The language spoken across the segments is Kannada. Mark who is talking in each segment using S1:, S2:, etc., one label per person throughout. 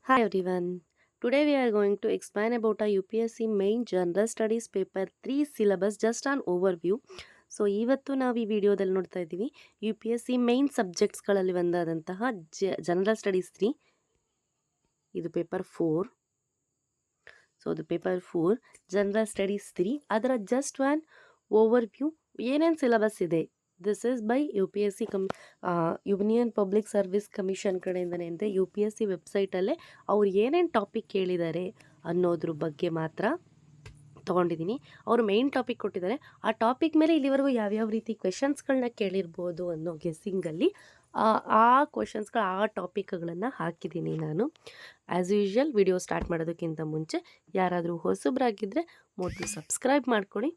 S1: Hi everyone. Today we are going to explain about a UPSC main general studies paper 3 syllabus just an overview. So ಇವತ್ತು ನಾವು ಈ ವಿಡಿಯೋದಲ್ಲಿ ನೋಡ್ತಾ ಇದ್ದೀವಿ U P S C main ಸಬ್ಜೆಕ್ಟ್ಸ್ಗಳಲ್ಲಿ ಒಂದಾದಂತಹ ಜನರಲ್ ಸ್ಟಡೀಸ್ 3. ಇದು ಪೇಪರ್ 4. ಸೊ ಅದು ಪೇಪರ್ 4 ಜನರಲ್ ಸ್ಟಡೀಸ್ 3. ಅದರ ಜಸ್ಟ್ ಒನ್ ಓವರ್ವ್ಯೂ, ಏನೇನು ಸಿಲೆಬಸ್ ಇದೆ. This is by U P S C union public service commission ಕಡೆಯಿಂದನೇ ಅಂದರೆ ಯು ಪಿ ಎಸ್ ಸಿ ವೆಬ್ಸೈಟಲ್ಲೇ ಅವ್ರು ಏನೇನು ಟಾಪಿಕ್ ಕೇಳಿದ್ದಾರೆ ಅನ್ನೋದ್ರ ಬಗ್ಗೆ ಮಾತ್ರ ತೊಗೊಂಡಿದ್ದೀನಿ. ಅವರು ಮೇಯ್ನ್ ಟಾಪಿಕ್ ಕೊಟ್ಟಿದ್ದಾರೆ. ಆ ಟಾಪಿಕ್ ಮೇಲೆ ಇಲ್ಲಿವರೆಗೂ ಯಾವ್ಯಾವ ರೀತಿ ಕ್ವೆಶನ್ಸ್ಗಳನ್ನ ಕೇಳಿರ್ಬೋದು ಅನ್ನೋ ಗೆಸ್ಸಿಂಗಲ್ಲಿ ಆ ಕ್ವೆಶನ್ಸ್ಗಳು ಆ ಟಾಪಿಕ್ಗಳನ್ನು ಹಾಕಿದ್ದೀನಿ ನಾನು. ಆ್ಯಸ್ ಯೂಶ್ವಲ್ ವಿಡಿಯೋ ಸ್ಟಾರ್ಟ್ ಮಾಡೋದಕ್ಕಿಂತ ಮುಂಚೆ ಯಾರಾದರೂ ಹೊಸಬ್ರಾಗಿದ್ದರೆ ಮೊದಲು ಸಬ್ಸ್ಕ್ರೈಬ್ ಮಾಡ್ಕೊಳ್ಳಿ,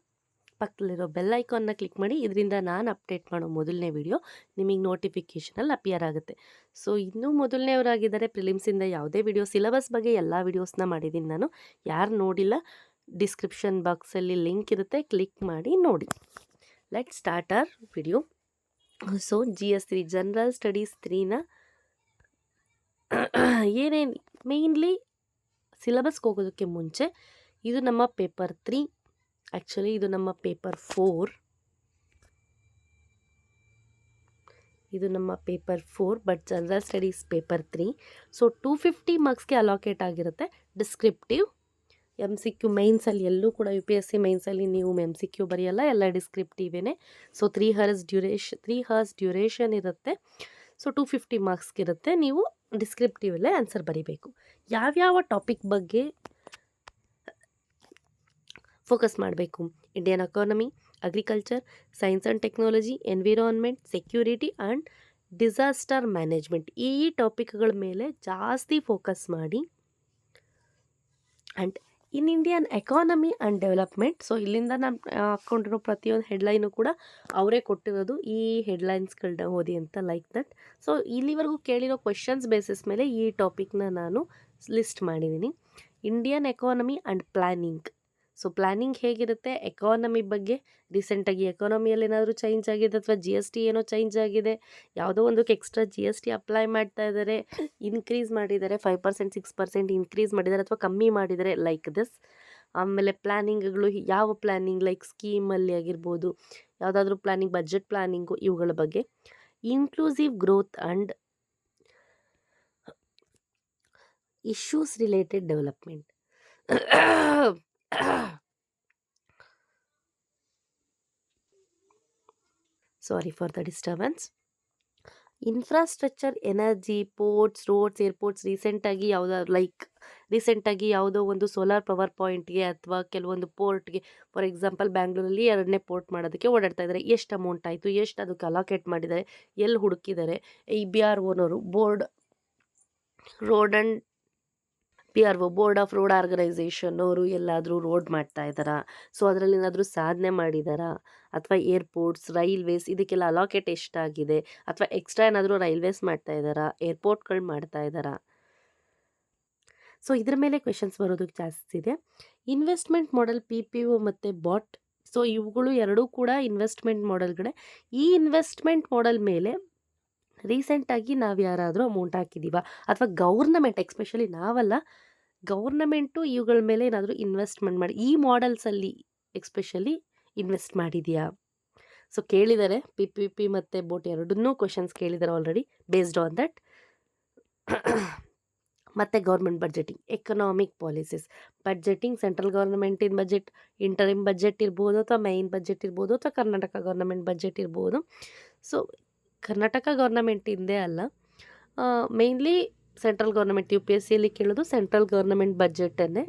S1: ಪಕ್ಕದಲ್ಲಿರೋ ಬೆಲ್ ಐಕಾನ್ನ ಕ್ಲಿಕ್ ಮಾಡಿ. ಇದರಿಂದ ನಾನು ಅಪ್ಡೇಟ್ ಮಾಡೋ ಮೊದಲನೇ ವಿಡಿಯೋ ನಿಮಗೆ ನೋಟಿಫಿಕೇಷನಲ್ಲಿ ಅಪಿಯರ್ ಆಗುತ್ತೆ. ಸೊ ಇನ್ನೂ ಮೊದಲನೇವರಾಗಿದ್ದಾರೆ, ಪ್ರಿಲಿಮ್ಸಿಂದ ಯಾವುದೇ ವಿಡಿಯೋ ಸಿಲೆಬಸ್ ಬಗ್ಗೆ ಎಲ್ಲ ವಿಡಿಯೋಸ್ನ ಮಾಡಿದ್ದೀನಿ ನಾನು. ಯಾರು ನೋಡಿಲ್ಲ, ಡಿಸ್ಕ್ರಿಪ್ಷನ್ ಬಾಕ್ಸಲ್ಲಿ ಲಿಂಕ್ ಇರುತ್ತೆ, ಕ್ಲಿಕ್ ಮಾಡಿ ನೋಡಿ. Let start our video. So GS3 general studies 3ನ ಏನೇನು ಮೇಯ್ನ್ಲಿ ಸಿಲೆಬಸ್ಗೆ ಹೋಗೋದಕ್ಕೆ ಮುಂಚೆ ಇದು ನಮ್ಮ ಪೇಪರ್ 3. ಆ್ಯಕ್ಚುಲಿ ಇದು ನಮ್ಮ ಪೇಪರ್ 4. ಇದು ನಮ್ಮ paper 4, but general studies paper 3. So 250 ಮಾರ್ಕ್ಸ್ಗೆ ಅಲೋಕೇಟ್ ಆಗಿರುತ್ತೆ. ಡಿಸ್ಕ್ರಿಪ್ಟಿವ್ MCQ ಮೈನ್ಸಲ್ಲಿ ಎಲ್ಲೂ ಕೂಡ ಯು ಪಿ ಎಸ್ ಸಿ ಮೈನ್ಸಲ್ಲಿ ನೀವು MCQ ಬರೆಯಲ್ಲ, ಎಲ್ಲ ಡಿಸ್ಕ್ರಿಪ್ಟಿವೇನೆ. ಸೊ 3 hours ಡ್ಯೂರೇಷನ್ ಇರುತ್ತೆ. ಸೊ 250 ಮಾರ್ಕ್ಸ್ಗಿರುತ್ತೆ. ನೀವು ಡಿಸ್ಕ್ರಿಪ್ಟಿವಲ್ಲೇ ಆನ್ಸರ್ ಬರೀಬೇಕು. ಯಾವ್ಯಾವ ಟಾಪಿಕ್ ಬಗ್ಗೆ ಫೋಕಸ್ ಮಾಡಬೇಕು: Indian economy, agriculture, science and technology, environment, security and disaster management. ಈ ಟಾಪಿಕ್ಗಳ ಮೇಲೆ ಜಾಸ್ತಿ ಫೋಕಸ್ ಮಾಡಿ. And in Indian economy and development, so ಇಲ್ಲಿಂದ ನಾನು ಹಾಕ್ಕೊಂಡಿರೋ ಪ್ರತಿಯೊಂದು ಹೆಡ್ಲೈನು ಕೂಡ ಅವರೇ ಕೊಟ್ಟಿರೋದು. ಈ ಹೆಡ್ಲೈನ್ಸ್ಗಳನ್ನ ಓದಿ ಅಂತ, ಲೈಕ್ ದಟ್. ಸೊ ಇಲ್ಲಿವರೆಗೂ ಕೇಳಿರೋ ಕ್ವೆಶನ್ಸ್ ಬೇಸಿಸ್ ಮೇಲೆ ಈ ಟಾಪಿಕ್ನ ನಾನು ಲಿಸ್ಟ್ ಮಾಡಿದ್ದೀನಿ. Indian economy and planning. So planning ಹೇಗಿರುತ್ತೆ, ಎಕಾನಮಿ ಬಗ್ಗೆ, ರೀಸೆಂಟಾಗಿ ಎಕಾನಮಿಯಲ್ಲಿ ಏನಾದರೂ ಚೇಂಜ್ ಆಗಿದೆ ಅಥವಾ GST ಏನೋ ಚೇಂಜ್ ಆಗಿದೆ, ಯಾವುದೋ ಒಂದಕ್ಕೆ ಎಕ್ಸ್ಟ್ರಾ GST ಅಪ್ಲೈ ಮಾಡ್ತಾ ಇದ್ದಾರೆ, ಇನ್ಕ್ರೀಸ್ ಮಾಡಿದ್ದಾರೆ, 5% 6% ಇನ್ಕ್ರೀಸ್ ಮಾಡಿದ್ದಾರೆ ಅಥವಾ ಕಮ್ಮಿ ಮಾಡಿದ್ದಾರೆ, ಲೈಕ್ ದಿಸ್. ಆಮೇಲೆ ಪ್ಲ್ಯಾನಿಂಗ್ಗಳು, ಯಾವ ಪ್ಲ್ಯಾನಿಂಗ್, ಲೈಕ್ ಸ್ಕೀಮಲ್ಲಿ ಆಗಿರ್ಬೋದು, ಯಾವುದಾದ್ರೂ ಪ್ಲ್ಯಾನಿಂಗ್, ಬಜೆಟ್ ಪ್ಲ್ಯಾನಿಂಗು, ಇವುಗಳ ಬಗ್ಗೆ. Inclusive growth and issues related development. Sorry for the disturbance. Infrastructure, energy, ports, roads, airports. ರೀಸೆಂಟಾಗಿ ಯಾವುದೋ ಒಂದು ಸೋಲಾರ್ ಪವರ್ ಪಾಯಿಂಟ್ಗೆ ಅಥವಾ ಕೆಲವೊಂದು ಪೋರ್ಟ್ಗೆ, ಫಾರ್ ಎಕ್ಸಾಂಪಲ್ ಬ್ಯಾಂಗ್ಳೂರಲ್ಲಿ 2ನೇ ಪೋರ್ಟ್ ಮಾಡೋದಕ್ಕೆ ಓಡಾಡ್ತಾ ಇದ್ದಾರೆ. ಎಷ್ಟು ಅಮೌಂಟ್ ಆಯಿತು, ಎಷ್ಟು ಅದಕ್ಕೆ ಅಲೋಕೇಟ್ ಮಾಡಿದ್ದಾರೆ, ಎಲ್ಲಿ ಹುಡುಕಿದ್ದಾರೆ, ಈ BROನವರು, ಬೋರ್ಡ್ ಆಫ್ ರೋಡ್ ಆರ್ಗನೈಸೇಷನ್ ಅವರು ಎಲ್ಲಾದರೂ ರೋಡ್ ಮಾಡ್ತಾ ಇದ್ದಾರಾ, ಸೊ ಅದರಲ್ಲಿ ಏನಾದರೂ ಸಾಧನೆ ಮಾಡಿದಾರಾ, ಅಥವಾ ಏರ್ಪೋರ್ಟ್ಸ್, ರೈಲ್ವೇಸ್, ಇದಕ್ಕೆಲ್ಲ ಅಲೋಕೇಟ್ ಎಷ್ಟಾಗಿದೆ, ಅಥವಾ ಎಕ್ಸ್ಟ್ರಾ ಏನಾದರೂ ರೈಲ್ವೇಸ್ ಮಾಡ್ತಾ ಇದ್ದಾರಾ, ಏರ್ಪೋರ್ಟ್ಗಳು ಮಾಡ್ತಾ ಇದ್ದಾರಾ. ಸೊ ಇದ್ರ ಮೇಲೆ ಕ್ವೆಶನ್ಸ್ ಬರೋದಕ್ಕೆ ಜಾಸ್ತಿ ಇದೆ. ಇನ್ವೆಸ್ಟ್ಮೆಂಟ್ ಮಾಡೆಲ್, PPO ಮತ್ತು ಬಾಟ್. ಸೊ ಇವುಗಳು ಎರಡೂ ಕೂಡ ಇನ್ವೆಸ್ಟ್ಮೆಂಟ್ ಮಾಡೆಲ್ಗಳೇ. ಈ ಇನ್ವೆಸ್ಟ್ಮೆಂಟ್ ಮಾಡೆಲ್ ಮೇಲೆ ರೀಸೆಂಟಾಗಿ ನಾವು ಯಾರಾದರೂ ಅಮೌಂಟ್ ಹಾಕಿದ್ದೀವ, ಅಥವಾ ಗೌರ್ನಮೆಂಟ್, ಎಕ್ಸ್ಪೆಷಲಿ ನಾವಲ್ಲ, ಗೌರ್ನಮೆಂಟು ಇವುಗಳ ಮೇಲೆ ಏನಾದರೂ ಇನ್ವೆಸ್ಟ್ಮೆಂಟ್ ಮಾಡಿ ಈ ಮಾಡೆಲ್ಸಲ್ಲಿ ಎಕ್ಸ್ಪೆಷಲಿ ಇನ್ವೆಸ್ಟ್ ಮಾಡಿದೆಯಾ. ಸೊ ಕೇಳಿದ್ದಾರೆ, PPP ಮತ್ತು ಬೋಟ್ ಎರಡನ್ನೂ ಕ್ವೆಶನ್ಸ್ ಕೇಳಿದ್ದಾರೆ ಆಲ್ರೆಡಿ, ಬೇಸ್ಡ್ ಆನ್ ದಟ್. ಮತ್ತು government budgeting, economic policies, budgeting, central ಗೌರ್ಮೆಂಟಿನ ಬಜೆಟ್, ಇಂಟರಿಮ್ ಬಜೆಟ್ ಇರ್ಬೋದು, ಅಥವಾ ಮೈನ್ ಬಜೆಟ್ ಇರ್ಬೋದು, ಅಥವಾ ಕರ್ನಾಟಕ ಗೌರ್ನಮೆಂಟ್ ಬಜೆಟ್ ಇರ್ಬೋದು. ಸೊ ಕರ್ನಾಟಕ ಗೌರ್ನಮೆಂಟಿಂದೇ ಅಲ್ಲ, ಮೇಯ್ನ್ಲಿ ಸೆಂಟ್ರಲ್ ಗೌರ್ನಮೆಂಟ್. UPSCಯಲ್ಲಿ ಕೇಳೋದು ಸೆಂಟ್ರಲ್ ಗೌರ್ನಮೆಂಟ್ ಬಜೆಟನ್ನೇ.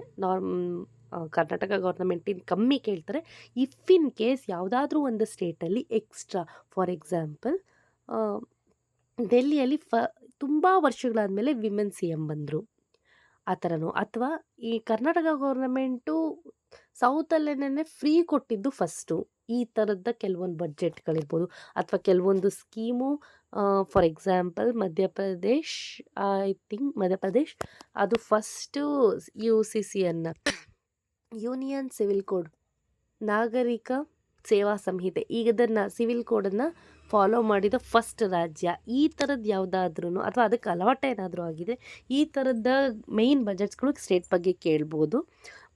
S1: ಕರ್ನಾಟಕ ಗೌರ್ನಮೆಂಟಿನ ಕಮ್ಮಿ ಕೇಳ್ತಾರೆ. ಇಫ್ ಇನ್ ಕೇಸ್ ಯಾವುದಾದ್ರೂ ಒಂದು ಸ್ಟೇಟಲ್ಲಿ ಎಕ್ಸ್ಟ್ರಾ, ಫಾರ್ ಎಕ್ಸಾಂಪಲ್ ಡೆಲ್ಲಿಯಲ್ಲಿ ತುಂಬ ವರ್ಷಗಳಾದಮೇಲೆ ವಿಮೆನ್ CM ಬಂದರು, ಆ ಥರನೋ, ಅಥವಾ ಈ ಕರ್ನಾಟಕ ಗೌರ್ನಮೆಂಟು ಸೌತಲ್ಲೇನೇ ಫ್ರೀ ಕೊಟ್ಟಿದ್ದು ಫಸ್ಟು, ಈ ಥರದ ಕೆಲವೊಂದು ಬಡ್ಜೆಟ್ಗಳಿರ್ಬೋದು, ಅಥವಾ ಕೆಲವೊಂದು ಸ್ಕೀಮು. ಫಾರ್ ಎಕ್ಸಾಂಪಲ್ ಮಧ್ಯಪ್ರದೇಶ್ ಅದು ಫಸ್ಟು UCCಯನ್ನು, ಯೂನಿಯನ್ ಸಿವಿಲ್ ಕೋಡ್, ನಾಗರಿಕ ಸೇವಾ ಸಂಹಿತೆ, ಈಗ ಇದನ್ನು ಸಿವಿಲ್ ಕೋಡನ್ನು ಫಾಲೋ ಮಾಡಿದ ಫಸ್ಟ್ ರಾಜ್ಯ, ಈ ಥರದ್ದು ಯಾವುದಾದ್ರೂ ಅಥವಾ ಅದಕ್ಕೆ ಅಲವಾಟ ಏನಾದರೂ ಆಗಿದೆ, ಈ ಥರದ ಮೇಯ್ನ್ ಬಜೆಟ್ಸ್ಗಳು ಸ್ಟೇಟ್ ಬಗ್ಗೆ ಕೇಳ್ಬೋದು.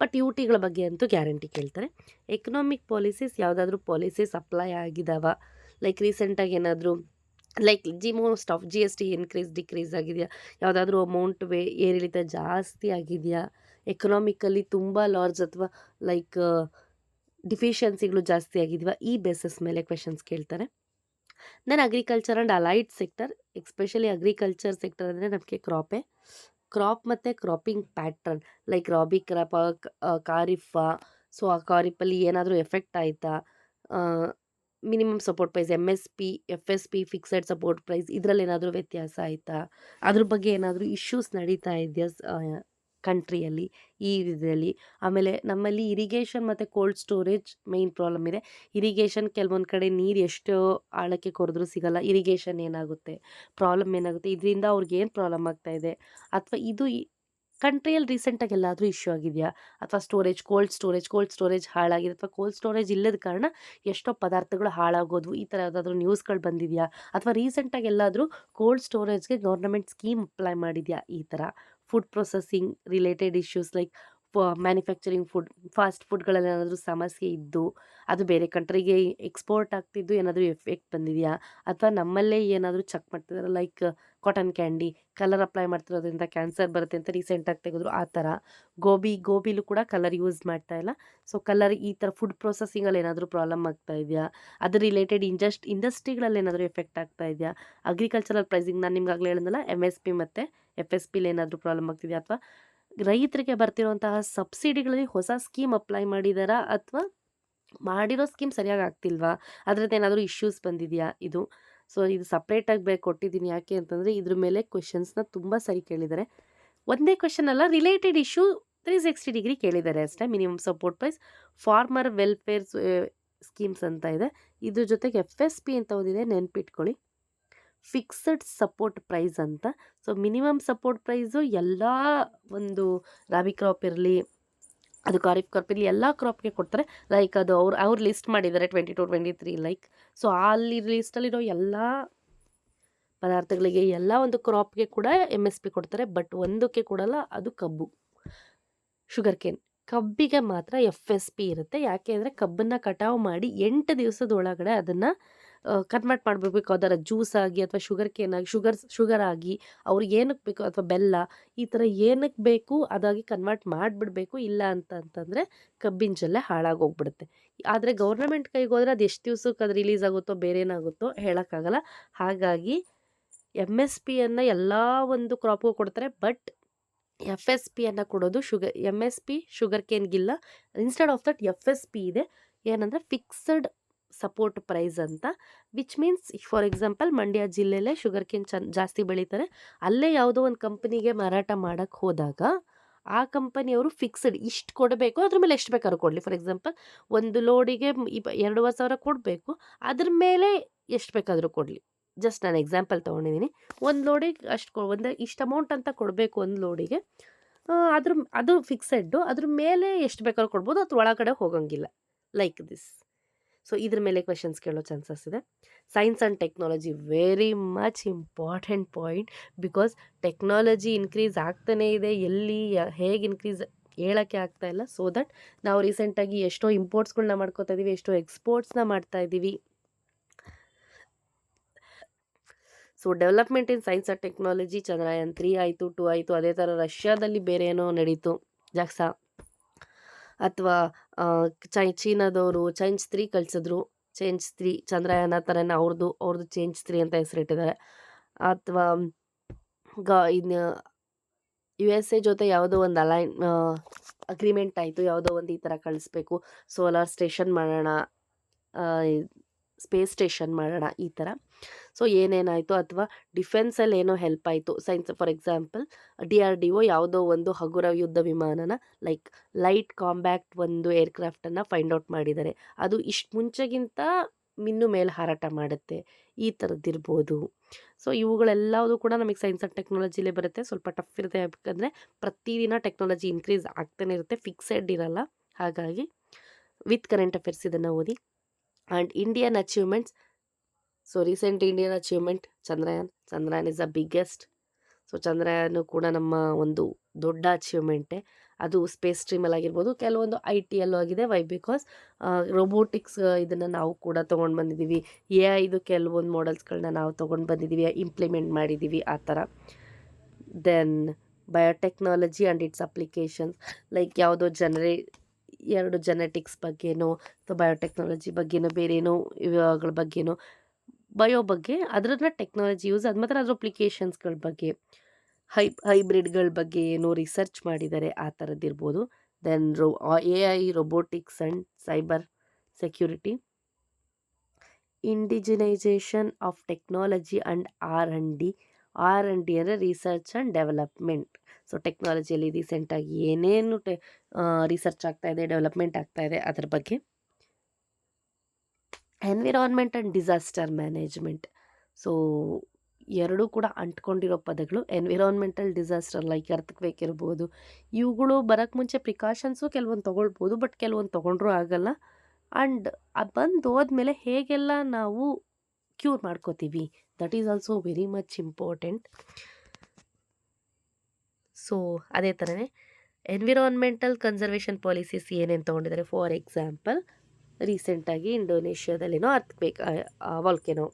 S1: ಬಟ್ ಯು ಟಿಗಳ ಬಗ್ಗೆ ಅಂತೂ ಗ್ಯಾರಂಟಿ ಕೇಳ್ತಾರೆ. ಎಕನಾಮಿಕ್ ಪಾಲಿಸೀಸ್ ಯಾವುದಾದ್ರೂ ಪಾಲಿಸೀಸ್ ಅಪ್ಲೈ ಆಗಿದಾವ, ಲೈಕ್ ರೀಸೆಂಟಾಗಿ ಏನಾದರೂ like most of G S T decrease ಆಗಿದೆಯಾ, ಯಾವುದಾದ್ರೂ ಅಮೌಂಟ್ ಏರಿಳಿತ ಜಾಸ್ತಿ ಆಗಿದೆಯಾ, ಎಕನಾಮಿಕಲಿ ತುಂಬ ಲಾರ್ಜ್ ಅಥವಾ ಲೈಕ್ ಡಿಫಿಷಿಯನ್ಸಿಗಳು ಜಾಸ್ತಿ ಆಗಿದೆಯಾ, ಈ ಬೇಸಿಸ್ ಮೇಲೆ ಕ್ವೆಶನ್ಸ್ ಕೇಳ್ತಾರೆ. Then agriculture and allied sector, especially agriculture sector ಅಂದರೆ ನಮಗೆ ಕ್ರಾಪ್ ಮತ್ತು ಕ್ರಾಪಿಂಗ್ ಪ್ಯಾಟ್ರನ್, ಲೈಕ್ ರಾಬಿ ಕ್ರಾಪ, ಖಾರಿಫಾ. ಸೊ ಆ ಖಾರಿಫಲ್ಲಿ ಏನಾದರೂ ಎಫೆಕ್ಟ್ ಆಯಿತಾ, minimum support price MSP FSP fixed support price ಇದರಲ್ಲಿ ಏನಾದರೂ ವ್ಯತ್ಯಾಸ ಆಯಿತಾ, ಅದ್ರ ಬಗ್ಗೆ ಏನಾದರೂ ಇಶ್ಯೂಸ್ ನಡೀತಾ ಇದೆಯಾ ಕಂಟ್ರಿಯಲ್ಲಿ, ಈ ಇದರಲ್ಲಿ. ಆಮೇಲೆ ನಮ್ಮಲ್ಲಿ ಇರಿಗೇಷನ್ ಮತ್ತು ಕೋಲ್ಡ್ ಸ್ಟೋರೇಜ್ ಮೇಯ್ನ್ ಪ್ರಾಬ್ಲಮ್ ಇದೆ. ಇರಿಗೇಷನ್ ಕೆಲವೊಂದು ಕಡೆ ನೀರು ಎಷ್ಟು ಆಳಕ್ಕೆ ಕೊರೆದ್ರೂ ಸಿಗಲ್ಲ, ಇರಿಗೇಷನ್ ಏನಾಗುತ್ತೆ, ಪ್ರಾಬ್ಲಮ್ ಏನಾಗುತ್ತೆ, ಇದರಿಂದ ಅವ್ರಿಗೆ ಏನು ಪ್ರಾಬ್ಲಮ್ ಆಗ್ತಾಯಿದೆ, ಅಥವಾ ಇದು ಕಂಟ್ರಿಯಲ್ಲಿ ರೀಸೆಂಟಾಗಿ ಎಲ್ಲಾದರೂ ಇಶ್ಯೂ ಆಗಿದೆಯಾ, ಅಥವಾ ಕೋಲ್ಡ್ ಸ್ಟೋರೇಜ್ ಹಾಳಾಗಿದೆ, ಅಥವಾ ಕೋಲ್ಡ್ ಸ್ಟೋರೇಜ್ ಇಲ್ಲದ ಕಾರಣ ಎಷ್ಟೋ ಪದಾರ್ಥಗಳು ಹಾಳಾಗೋದ್ವು, ಈ ಥರ ಯಾವುದಾದ್ರೂ ನ್ಯೂಸ್ಗಳು ಬಂದಿದೆಯಾ, ಅಥವಾ ರೀಸೆಂಟಾಗಿ ಎಲ್ಲಾದರೂ ಕೋಲ್ಡ್ ಸ್ಟೋರೇಜ್ಗೆ ಗೌರ್ನಮೆಂಟ್ ಸ್ಕೀಮ್ ಅಪ್ಲೈ ಮಾಡಿದೆಯಾ, ಈ ಥರ food processing related issues like manufacturing fast ಫುಡ್ಗಳಲ್ಲಿ ಏನಾದರೂ ಸಮಸ್ಯೆ ಇದ್ದು ಅದು ಬೇರೆ ಕಂಟ್ರಿಗೆ ಎಕ್ಸ್ಪೋರ್ಟ್ ಆಗ್ತಿದ್ದು ಏನಾದರೂ ಎಫೆಕ್ಟ್ ಬಂದಿದೆಯಾ, ಅಥವಾ ನಮ್ಮಲ್ಲೇ ಏನಾದರೂ ಚೆಕ್ ಮಾಡ್ತಿದ್ದಾರೆ, like cotton candy colour apply ಮಾಡ್ತಿರೋದ್ರಿಂದ ಕ್ಯಾನ್ಸರ್ ಬರುತ್ತೆ ಅಂತ ರೀಸೆಂಟಾಗಿ ತೆಗೆದ್ರು, ಆ ಥರ ಗೋಬಿಲೂ ಕೂಡ ಕಲರ್ ಯೂಸ್ ಮಾಡ್ತಾ ಇಲ್ಲ. ಸೊ ಕಲರ್ ಈ ಥರ ಫುಡ್ ಪ್ರೊಸೆಸಿಂಗಲ್ಲಿ ಏನಾದರೂ ಪ್ರಾಬ್ಲಮ್ ಆಗ್ತಾ ಇದೆಯಾ, ಅದು ರಿಲೇಟೆಡ್ ಇಂಡಸ್ಟ್ರಿಗಳಲ್ಲಿ ಏನಾದರೂ ಎಫೆಕ್ಟ್ ಆಗ್ತಾ ಇದೆಯಾ, ಅಗ್ರಿಕಲ್ಚರಲ್ ಪ್ರೈಸಿಂಗ್ ನಾನು ನಿಮ್ಗಾಗಲೇ ಹೇಳಿದ್ನಲ್ಲ MSP ಮತ್ತು FSPಲಿ ಏನಾದರೂ ಪ್ರಾಬ್ಲಮ್ ಆಗ್ತಿದೆಯಾ, ಅಥವಾ ರೈತರಿಗೆ ಬರ್ತಿರುವಂತಹ ಸಬ್ಸಿಡಿಗಳಲ್ಲಿ ಹೊಸ ಸ್ಕೀಮ್ ಅಪ್ಲೈ ಮಾಡಿದಾರಾ, ಅಥವಾ ಮಾಡಿರೋ ಸ್ಕೀಮ್ ಸರಿಯಾಗಿ ಆಗ್ತಿಲ್ವಾ, ಅದರದ್ದು ಏನಾದರೂ ಇಶ್ಯೂಸ್ ಬಂದಿದೆಯಾ ಇದು. ಸೊ ಇದು ಸಪ್ರೇಟಾಗಿ ಕೊಟ್ಟಿದ್ದೀನಿ, ಯಾಕೆ ಅಂತಂದರೆ ಇದ್ರ ಮೇಲೆ ಕ್ವೆಶನ್ಸ್ನ ತುಂಬ ಸರಿ ಕೇಳಿದ್ದಾರೆ. ಒಂದೇ ಕ್ವೆಶನ್ ಅಲ್ಲ, ರಿಲೇಟೆಡ್ ಇಶ್ಯೂ 360 ಡಿಗ್ರಿ ಕೇಳಿದ್ದಾರೆ ಅಷ್ಟೇ. Minimum support price, farmer welfare schemes ಅಂತ ಇದೆ, ಇದ್ರ ಜೊತೆಗೆ FSP ಅಂತ ಓದಿದೆ, ನೆನ್ಪಿಟ್ಕೊಳ್ಳಿ. ಫಿಕ್ಸಡ್ ಸಪೋರ್ಟ್ ಪ್ರೈಸ್ ಅಂತ. ಸೊ ಮಿನಿಮಮ್ ಸಪೋರ್ಟ್ ಪ್ರೈಸು ಎಲ್ಲ ಒಂದು ರಾಬಿ ಕ್ರಾಪ್ ಇರಲಿ, ಅದು ಖಾರಿಫ್ ಕ್ರಾಪ್ ಇರಲಿ, ಎಲ್ಲ ಕ್ರಾಪ್ಗೆ ಕೊಡ್ತಾರೆ. ಲೈಕ್ ಅದು ಅವ್ರು ಲಿಸ್ಟ್ ಮಾಡಿದ್ದಾರೆ 22-23 ಲೈಕ್. ಸೊ ಅಲ್ಲಿ ಲಿಸ್ಟಲ್ಲಿರೋ ಎಲ್ಲ ಪದಾರ್ಥಗಳಿಗೆ ಎಲ್ಲ ಒಂದು ಕ್ರಾಪ್ಗೆ ಕೂಡ MSP ಕೊಡ್ತಾರೆ. ಬಟ್ ಒಂದಕ್ಕೆ ಕೊಡಲ್ಲ, ಅದು ಕಬ್ಬು, ಶುಗರ್ ಕೇನ್. ಕಬ್ಬಿಗೆ ಮಾತ್ರ FSP ಇರುತ್ತೆ. ಯಾಕೆ ಅಂದರೆ ಕಬ್ಬನ್ನು ಕಟಾವು ಮಾಡಿ 8 ದಿವಸದೊಳಗಡೆ ಅದನ್ನು ಕನ್ವರ್ಟ್ ಮಾಡಬೇಕು, ಅದರ ಜ್ಯೂಸ್ ಆಗಿ ಅಥವಾ ಶುಗರ್ ಕೇನ್ ಆಗಿ, ಶುಗರ್ ಆಗಿ ಅವ್ರಿಗೆ ಏನಕ್ಕೆ ಬೇಕು, ಅಥವಾ ಬೆಲ್ಲ, ಈ ಥರ ಏನಕ್ಕೆ ಬೇಕು ಅದಾಗಿ ಕನ್ವರ್ಟ್ ಮಾಡಿಬಿಡ್ಬೇಕು. ಇಲ್ಲ ಅಂತಂದರೆ ಕಬ್ಬಿನ ಜಲ್ಲೆ ಹಾಳಾಗೋಗ್ಬಿಡುತ್ತೆ. ಆದರೆ ಗೌರ್ನಮೆಂಟ್ ಕೈಗೆ ಹೋದರೆ ಅದು ಎಷ್ಟು ದಿವ್ಸಕ್ಕೆ ಅದು ರಿಲೀಸ್ ಆಗುತ್ತೋ ಬೇರೆ ಏನಾಗುತ್ತೋ ಹೇಳೋಕ್ಕಾಗಲ್ಲ. ಹಾಗಾಗಿ MSPಯನ್ನು ಎಲ್ಲ ಒಂದು ಕ್ರಾಪ್ಗೂ ಕೊಡ್ತಾರೆ, ಬಟ್ FSPಯನ್ನು ಕೊಡೋದು MSP ಶುಗರ್ ಕೇನ್ಗಿಲ್ಲ. ಇನ್ಸ್ಟೆಡ್ ಆಫ್ ದಟ್ FSP ಇದೆ, ಏನಂದರೆ ಫಿಕ್ಸಡ್ ಸಪೋರ್ಟ್ ಪ್ರೈಸ್ ಅಂತ. Which means for example Mandya ಜಿಲ್ಲೆಯಲ್ಲೇ ಶುಗರ್ ಕೇನ್ ಜಾಸ್ತಿ ಬೆಳೀತಾರೆ, ಅಲ್ಲೇ ಯಾವುದೋ ಒಂದು ಕಂಪ್ನಿಗೆ ಮಾರಾಟ ಮಾಡೋಕ್ಕೆ ಹೋದಾಗ ಆ ಕಂಪನಿಯವರು ಫಿಕ್ಸಡ್ ಇಷ್ಟು ಕೊಡಬೇಕು, ಅದ್ರ ಮೇಲೆ ಎಷ್ಟು ಬೇಕಾದ್ರೂ ಕೊಡಲಿ. ಫಾರ್ ಎಕ್ಸಾಂಪಲ್ ಒಂದು ಲೋಡಿಗೆ 2,500 ಕೊಡಬೇಕು, ಅದ್ರ ಮೇಲೆ ಎಷ್ಟು ಬೇಕಾದರೂ ಕೊಡಲಿ. ಜಸ್ಟ್ ನಾನು ಎಕ್ಸಾಂಪಲ್ ತೊಗೊಂಡಿದ್ದೀನಿ. ಒಂದು ಲೋಡಿಗೆ ಇಷ್ಟು ಅಮೌಂಟ್ ಅಂತ ಕೊಡಬೇಕು ಒಂದು ಲೋಡಿಗೆ, ಅದು ಫಿಕ್ಸೆಡ್ಡು, ಅದ್ರ ಮೇಲೆ ಎಷ್ಟು ಬೇಕಾದ್ರೂ ಕೊಡ್ಬೋದು, ಅದು ಒಳಗಡೆ ಹೋಗೋಂಗಿಲ್ಲ, ಲೈಕ್ ದಿಸ್. ಸೊ ಇದ್ರ ಮೇಲೆ ಕ್ವೆಶನ್ಸ್ ಕೇಳೋ ಚಾನ್ಸಸ್ ಇದೆ. Science and technology very much important point, because technology increase ಆಗ್ತಾನೇ ಇದೆ, ಎಲ್ಲಿ ಹೇಗೆ ಇನ್ಕ್ರೀಸ್ ಹೇಳೋಕ್ಕೆ ಆಗ್ತಾ ಇಲ್ಲ. ಸೊ ದಟ್ ನಾವು ರೀಸೆಂಟಾಗಿ ಎಷ್ಟೋ ಇಂಪೋರ್ಟ್ಸ್ಗಳನ್ನ ಮಾಡ್ಕೋತಾ ಇದ್ದೀವಿ, ಎಷ್ಟೋ ಎಕ್ಸ್ಪೋರ್ಟ್ಸ್ನ ಮಾಡ್ತಾ ಇದ್ದೀವಿ. So development in science and technology, Chandrayaan 3 ಆಯಿತು, 2 ಆಯಿತು, ಅದೇ ಥರ ರಷ್ಯಾದಲ್ಲಿ ಬೇರೆ ಏನೋ ನಡೀತು, ಜಾಕ್ಸಾ, ಅಥವಾ ಚೀನಾದವರು ಚೇಂಜ್ 3 ಕಳಿಸಿದ್ರು, ಚೇಂಜ್ 3 ಚಂದ್ರಯಾನ ಥರನೇ ಅವ್ರದ್ದು ಚೇಂಜ್ 3 ಅಂತ ಹೆಸರಿಟ್ಟಿದ್ದಾರೆ. ಅಥವಾ ಇನ್ನು USA ಜೊತೆ ಯಾವುದೋ ಒಂದು ಅಗ್ರಿಮೆಂಟ್ ಆಯಿತು, ಯಾವುದೋ ಒಂದು ಈ ಥರ ಕಳಿಸ್ಬೇಕು, ಸೋಲಾರ್ ಸ್ಟೇಷನ್ ಮಾಡೋಣ, ಸ್ಪೇಸ್ ಸ್ಟೇಷನ್ ಮಾಡೋಣ, ಈ ಥರ. ಸೊ ಏನೇನಾಯಿತು, ಅಥವಾ ಡಿಫೆನ್ಸಲ್ಲಿ ಏನೋ ಹೆಲ್ಪ್ ಆಯಿತು, ಸೈನ್ಸ್ ಫಾರ್ ಎಕ್ಸಾಂಪಲ್ DRDO ಯಾವುದೋ ಒಂದು ಹಗುರ ಯುದ್ಧ ವಿಮಾನನ ಲೈಕ್ ಲೈಟ್ ಕಾಂಬ್ಯಾಕ್ಟ್ ಒಂದು ಏರ್ಕ್ರಾಫ್ಟನ್ನು ಫೈಂಡ್ ಔಟ್ ಮಾಡಿದ್ದಾರೆ, ಅದು ಇಷ್ಟು ಮುಂಚೆಗಿಂತ ಇನ್ನೂ ಮೇಲೆ ಹಾರಾಟ ಮಾಡುತ್ತೆ, ಈ ಥರದ್ದಿರ್ಬೋದು. ಸೊ ಇವುಗಳೆಲ್ಲವೂ ಕೂಡ ನಮಗೆ ಸೈನ್ಸ್ ಆ್ಯಂಡ್ ಟೆಕ್ನಾಲಜಿಲೇ ಬರುತ್ತೆ. ಸ್ವಲ್ಪ ಟಫ್ ಇರುತ್ತೆ, ಯಾಕಂದರೆ ಪ್ರತಿದಿನ ಟೆಕ್ನಾಲಜಿ ಇನ್ಕ್ರೀಸ್ ಆಗ್ತಾನೆ ಇರುತ್ತೆ, ಫಿಕ್ಸೆಡ್ ಇರಲ್ಲ. ಹಾಗಾಗಿ ವಿತ್ ಕರೆಂಟ್ ಅಫೇರ್ಸ್ ಇದನ್ನು ಓದಿ. And Indian achievements, so recent Indian achievement Chandrayaan is the biggest. So Chandrayaan ಕೂಡ ನಮ್ಮ ಒಂದು ದೊಡ್ಡ ಅಚೀವ್ಮೆಂಟೇ. ಅದು ಸ್ಪೇಸ್ ಸ್ಟ್ರೀಮಲ್ಲಿ ಆಗಿರ್ಬೋದು, ಕೆಲವೊಂದು IT ಯಲ್ಲೂ ಆಗಿದೆ. ವೈ ಬಿಕಾಸ್ ರೋಬೋಟಿಕ್ಸ್ ಇದನ್ನು ನಾವು ಕೂಡ ತೊಗೊಂಡು ಬಂದಿದ್ದೀವಿ. AI ಕೆಲವೊಂದು ಮಾಡೆಲ್ಸ್ಗಳನ್ನ ನಾವು ತೊಗೊಂಡು ಬಂದಿದ್ದೀವಿ, ಇಂಪ್ಲಿಮೆಂಟ್ ಮಾಡಿದ್ದೀವಿ ಆ ಥರ. Then biotechnology and its applications, like ಯಾವುದೋ ಎರಡು ಜೆನೆಟಿಕ್ಸ್ ಬಗ್ಗೆನೋ ಅಥವಾ ಬಯೋಟೆಕ್ನಾಲಜಿ ಬಗ್ಗೆನೋ ಬೇರೇನೋ ಇವುಗಳ ಬಗ್ಗೆನೋ ಬಯೋ ಬಗ್ಗೆ ಅದರನ್ನ ಟೆಕ್ನಾಲಜಿ ಯೂಸ್ ಅದು ಮಾತ್ರ ಅದ್ರ ಅಪ್ಲಿಕೇಶನ್ಸ್ಗಳ ಬಗ್ಗೆ ಹೈಬ್ರಿಡ್ಗಳ ಬಗ್ಗೆ ಏನೋ ರಿಸರ್ಚ್ ಮಾಡಿದ್ದಾರೆ ಆ ಥರದ್ದಿರ್ಬೋದು. Then AI robotics and cyber security, indigenisation of technology and R&D ಅಂದರೆ ರಿಸರ್ಚ್ ಆ್ಯಂಡ್ ಡೆವಲಪ್ಮೆಂಟ್. ಸೊ ಟೆಕ್ನಾಲಜಿಯಲ್ಲಿ ರೀಸೆಂಟಾಗಿ ಏನೇನು ರಿಸರ್ಚ್ ಆಗ್ತಾಯಿದೆ, ಡೆವಲಪ್ಮೆಂಟ್ ಆಗ್ತಾಯಿದೆ ಅದ್ರ ಬಗ್ಗೆ. Environment and disaster management. So ಎರಡೂ ಕೂಡ ಅಂಟ್ಕೊಂಡಿರೋ ಪದಗಳು. ಎನ್ವಿರಾನ್ಮೆಂಟಲ್ ಡಿಸಾಸ್ಟರ್ ಲೈಕ್ ಅರ್ಥಕ್ವೇಕ್ ಇರ್ಬೋದು, ಇವುಗಳು ಬರೋಕ್ಕೆ ಮುಂಚೆ ಪ್ರಿಕಾಷನ್ಸು ಕೆಲವೊಂದು ತೊಗೊಳ್ಬೋದು, ಬಟ್ ಕೆಲವೊಂದು ತೊಗೊಂಡ್ರೂ ಆಗಲ್ಲ. ಆ್ಯಂಡ್ ಅದು ಬಂದು ಹೋದ್ಮೇಲೆ ಹೇಗೆಲ್ಲ ನಾವು ಕ್ಯೂರ್ ಮಾಡ್ಕೋತೀವಿ, that is also very much important. So ಅದೇ ಥರನೇ ಎನ್ವಿರಾನ್ಮೆಂಟಲ್ ಕನ್ಸರ್ವೇಷನ್ ಪಾಲಿಸೀಸ್ ಏನೇನು ತೊಗೊಂಡಿದ್ದಾರೆ. ಫಾರ್ ಎಕ್ಸಾಂಪಲ್ ರೀಸೆಂಟಾಗಿ ಇಂಡೋನೇಷ್ಯಾದಲ್ಲಿನೋ ಅರ್ಥಕ್ವೇಕ್ ವಾಲ್ಕೆನೋ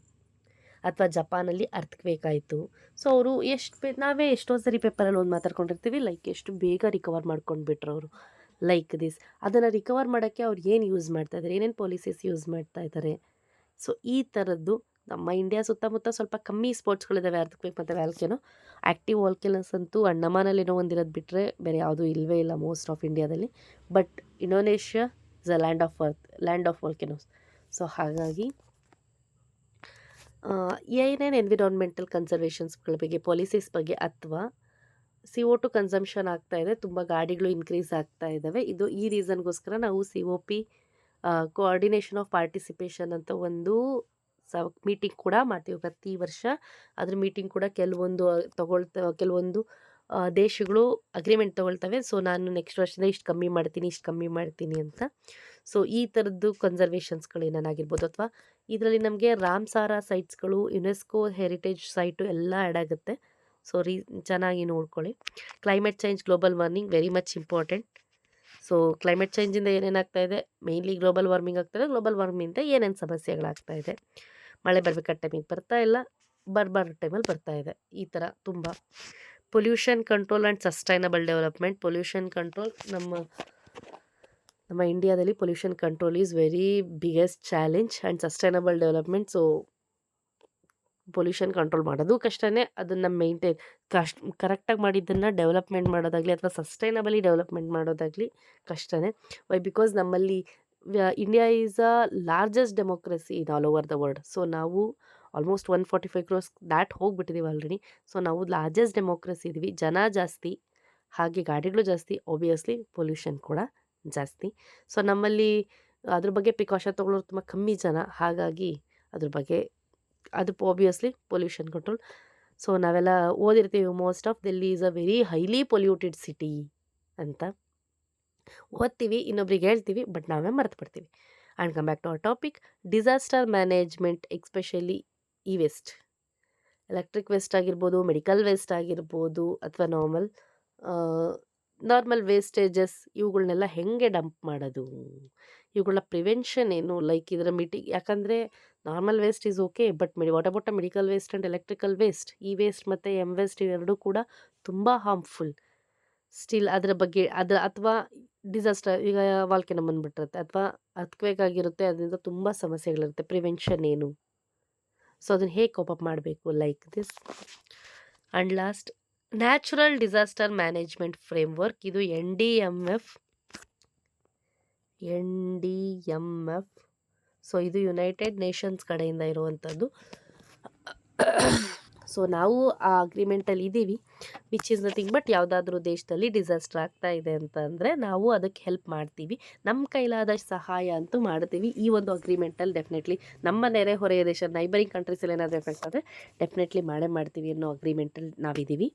S1: ಅಥವಾ ಜಪಾನಲ್ಲಿ ಅರ್ಥಕ್ವೇಕ್ ಆಯಿತು. ಸೊ ಅವರು ನಾವೇ ಎಷ್ಟೋ ಸರಿ ಪೇಪರಲ್ಲಿ ಒಂದು ಮಾತಾಡ್ಕೊಂಡಿರ್ತೀವಿ, ಲೈಕ್ ಎಷ್ಟು ಬೇಗ ರಿಕವರ್ ಮಾಡ್ಕೊಂಡ್ಬಿಟ್ರು ಅವರು. ಲೈಕ್ ದಿಸ್ ಅದನ್ನು ರಿಕವರ್ ಮಾಡೋಕ್ಕೆ ಅವ್ರು ಏನು ಯೂಸ್ ಮಾಡ್ತಾಯಿದ್ದಾರೆ, ಏನೇನು ಪಾಲಿಸೀಸ್ ಯೂಸ್ ಮಾಡ್ತಾ ಇದ್ದಾರೆ. ಸೊ ಈ ಥರದ್ದು ನಮ್ಮ ಇಂಡಿಯಾ ಸುತ್ತಮುತ್ತ ಸ್ವಲ್ಪ ಕಮ್ಮಿ ಸ್ಪೋರ್ಟ್ಸ್ಗಳಿದ್ದಾವೆ, ಅರ್ಥಕ್ವೇಕ್ ಮತ್ತು ವ್ಯಾಲ್ಕೆನೋ. ಆ್ಯಕ್ಟಿವ್ ವಾಲ್ಕೆನಸ್ ಅಂತೂ ಅಂಡಮಾನಲ್ಲಿನೋ ಒಂದಿರೋದು ಬಿಟ್ಟರೆ ಬೇರೆ ಯಾವುದೂ ಇಲ್ಲವೇ ಇಲ್ಲ ಮೋಸ್ಟ್ ಆಫ್ ಇಂಡಿಯಾದಲ್ಲಿ. But Indonesia is a land of volcanoes. So ಹಾಗಾಗಿ ಏನೇನು ಎನ್ವಿರಾನ್ಮೆಂಟಲ್ ಕನ್ಸರ್ವೇಷನ್ಸ್ಗಳ ಬಗ್ಗೆ, ಪಾಲಿಸೀಸ್ ಬಗ್ಗೆ, ಅಥವಾ CO2 ಕನ್ಸಂಪ್ಷನ್ ಆಗ್ತಾಯಿದೆ, ತುಂಬ ಗಾಡಿಗಳು ಇನ್ಕ್ರೀಸ್ ಆಗ್ತಾ ಇದ್ದಾವೆ. ಈ ರೀಸನ್ಗೋಸ್ಕರ ನಾವು COP ಕೋಆರ್ಡಿನೇಷನ್ ಆಫ್ ಪಾರ್ಟಿಸಿಪೇಷನ್ ಅಂತ ಒಂದು ಮೀಟಿಂಗ್ ಕೂಡ ಮಾಡ್ತೀವಿ ಪ್ರತಿ ವರ್ಷ. ಅದ್ರ ಮೀಟಿಂಗ್ ಕೂಡ ಕೆಲವೊಂದು ದೇಶಗಳು ಅಗ್ರಿಮೆಂಟ್ ತೊಗೊಳ್ತವೆ. ಸೊ ನಾನು ನೆಕ್ಸ್ಟ್ ವರ್ಷದ ಇಷ್ಟು ಕಮ್ಮಿ ಮಾಡ್ತೀನಿ ಅಂತ. ಸೊ ಈ ಥರದ್ದು ಕನ್ಸರ್ವೇಷನ್ಸ್ಗಳು ಏನಾಗಿರ್ಬೋದು, ಅಥವಾ ಇದರಲ್ಲಿ ನಮಗೆ ರಾಮ್ಸಾರ ಸೈಟ್ಸ್ಗಳು, ಯುನೆಸ್ಕೋ ಹೆರಿಟೇಜ್ ಸೈಟು ಎಲ್ಲ ಆ್ಯಡ್ ಆಗುತ್ತೆ. ಸೊ ಚೆನ್ನಾಗಿ ನೋಡ್ಕೊಳ್ಳಿ. Climate change, global warming very much important. So climate ಚೇಂಜಿಂದ ಏನೇನಾಗ್ತಾ ಇದೆ, ಮೇಯ್ನ್ಲಿ ಗ್ಲೋಬಲ್ ವಾರ್ಮಿಂಗ್ ಆಗ್ತಾಯಿದೆ. ಗ್ಲೋಬಲ್ ವಾರ್ಮಿಂದ ಏನೇನು ಸಮಸ್ಯೆಗಳಾಗ್ತಾ ಇದೆ, ಮಳೆ ಬರಬೇಕಾದ ಟೈಮಿಗೆ ಬರ್ತಾ ಇಲ್ಲ, ಬರಬಾರ್ದು ಟೈಮಲ್ಲಿ ಬರ್ತಾ ಇದೆ, ಈ ಥರ ತುಂಬ. Pollution control and sustainable development. Pollution control ನಮ್ಮ ಇಂಡಿಯಾದಲ್ಲಿ pollution control is very biggest challenge. And sustainable development, so pollution control ಮಾಡೋದು ಕಷ್ಟನೇ, ಅದನ್ನು ಕರೆಕ್ಟಾಗಿ ಮಾಡಿದ್ದನ್ನು ಡೆವಲಪ್ಮೆಂಟ್ ಮಾಡೋದಾಗಲಿ ಅಥವಾ ಸಸ್ಟೈನಬಲಿ ಡೆವಲಪ್ಮೆಂಟ್ ಮಾಡೋದಾಗಲಿ ಕಷ್ಟನೇ. ವೈ ಬಿಕಾಸ್ ನಮ್ಮಲ್ಲಿ India is a largest democracy in all over the world. So ನಾವು ಆಲ್ಮೋಸ್ಟ್ 145 crores ದಾಟ್ ಹೋಗ್ಬಿಟ್ಟಿದ್ದೀವಿ ಆಲ್ರೆಡಿ. ಸೊ ನಾವು ಲಾರ್ಜೆಸ್ಟ್ ಡೆಮೋಕ್ರಸಿ ಇದ್ದೀವಿ, ಜನ ಜಾಸ್ತಿ, ಹಾಗೆ ಗಾಡಿಗಳು ಜಾಸ್ತಿ, ಆಬ್ವಿಯಸ್ಲಿ ಪೊಲ್ಯೂಷನ್ ಕೂಡ ಜಾಸ್ತಿ. ಸೊ ನಮ್ಮಲ್ಲಿ ಅದ್ರ ಬಗ್ಗೆ ಪ್ರಿಕಾಷನ್ ತೊಗೊಳ್ಳೋರು ತುಂಬ ಕಮ್ಮಿ ಜನ, ಹಾಗಾಗಿ ಅದ್ರ ಬಗ್ಗೆ ಅದು ಆಬ್ವಿಯಸ್ಲಿ ಪೊಲ್ಯೂಷನ್ ಕಂಟ್ರೋಲ್. ಸೊ ನಾವೆಲ್ಲ ಓದಿರ್ತೀವಿ most of Delhi is a very highly polluted city ಅಂತ ಓದ್ತೀವಿ, ಇನ್ನೊಬ್ರಿಗೆ ಹೇಳ್ತೀವಿ, ಬಟ್ ನಾವೇ ಮರೆತು ಬಿಡ್ತೀವಿ. And come back to our topic, disaster management, especially waste, electric waste ಆಗಿರ್ಬೋದು, ಮೆಡಿಕಲ್ ವೇಸ್ಟ್ ಆಗಿರ್ಬೋದು, ಅಥವಾ ನಾರ್ಮಲ್ ವೇಸ್ಟೇಜಸ್, ಇವುಗಳನ್ನೆಲ್ಲ ಹೆಂಗೆ ಡಂಪ್ ಮಾಡೋದು, ಇವುಗಳ ಪ್ರಿವೆನ್ಷನ್ ಏನು, ಲೈಕ್ ಇದರ ಯಾಕಂದರೆ normal waste is okay, but what about medical waste and electrical waste, ಈ ವೇಸ್ಟ್ ಮತ್ತು ವೇಸ್ಟ್ ಇವೆರಡೂ ಕೂಡ ತುಂಬ ಹಾರ್ಮ್ಫುಲ್. ಸ್ಟಿಲ್ ಅದರ ಬಗ್ಗೆ ಅಥವಾ ಡಿಸಾಸ್ಟರ್, ಈಗ ವಾಲ್ಕೆನೋ ಬಂದುಬಿಟ್ಟಿರುತ್ತೆ ಅಥವಾ ಅರ್ಥಕ್ವೇಕ್ ಆಗಿರುತ್ತೆ, ಅದರಿಂದ ತುಂಬ ಸಮಸ್ಯೆಗಳಿರುತ್ತೆ. ಪ್ರಿವೆನ್ಷನ್ ಏನು, ಸೊ ಅದನ್ನು ಹೇಗೆ ಕೋಪಪ್ ಮಾಡಬೇಕು, like this. And last, natural disaster management framework. ಇದು NDMF. ಸೊ ಇದು ಯುನೈಟೆಡ್ ನೇಷನ್ಸ್ ಕಡೆಯಿಂದ ಇರುವಂಥದ್ದು. ಸೊ ನಾವು ಆ ಅಗ್ರಿಮೆಂಟಲ್ಲಿ ಇದ್ದೀವಿ, ವಿಚ್ ಈಸ್ ನಥಿಂಗ್ ಬಟ್ ಯಾವುದಾದ್ರೂ ದೇಶದಲ್ಲಿ ಡಿಸಾಸ್ಟರ್ ಆಗ್ತಾ ಇದೆ ಅಂತಂದರೆ ನಾವು ಅದಕ್ಕೆ ಹೆಲ್ಪ್ ಮಾಡ್ತೀವಿ, ನಮ್ಮ ಕೈಲಾದ ಸಹಾಯ ಅಂತೂ ಮಾಡ್ತೀವಿ. ಈ ಒಂದು ಅಗ್ರಿಮೆಂಟಲ್ಲಿ ಡೆಫಿನೆಟ್ಲಿ ನಮ್ಮ ನೆರೆಹೊರೆಯ ದೇಶ, ನೈಬರಿಂಗ್ ಕಂಟ್ರೀಸಲ್ಲಿ ಏನಾದರೂ ಎಫೆಕ್ಟ್ ಆದರೆ ಡೆಫಿನೆಟ್ಲಿ ಮಾಡ್ತೀವಿ ಅನ್ನೋ ಅಗ್ರಿಮೆಂಟಲ್ಲಿ ನಾವಿದ್ದೀವಿ.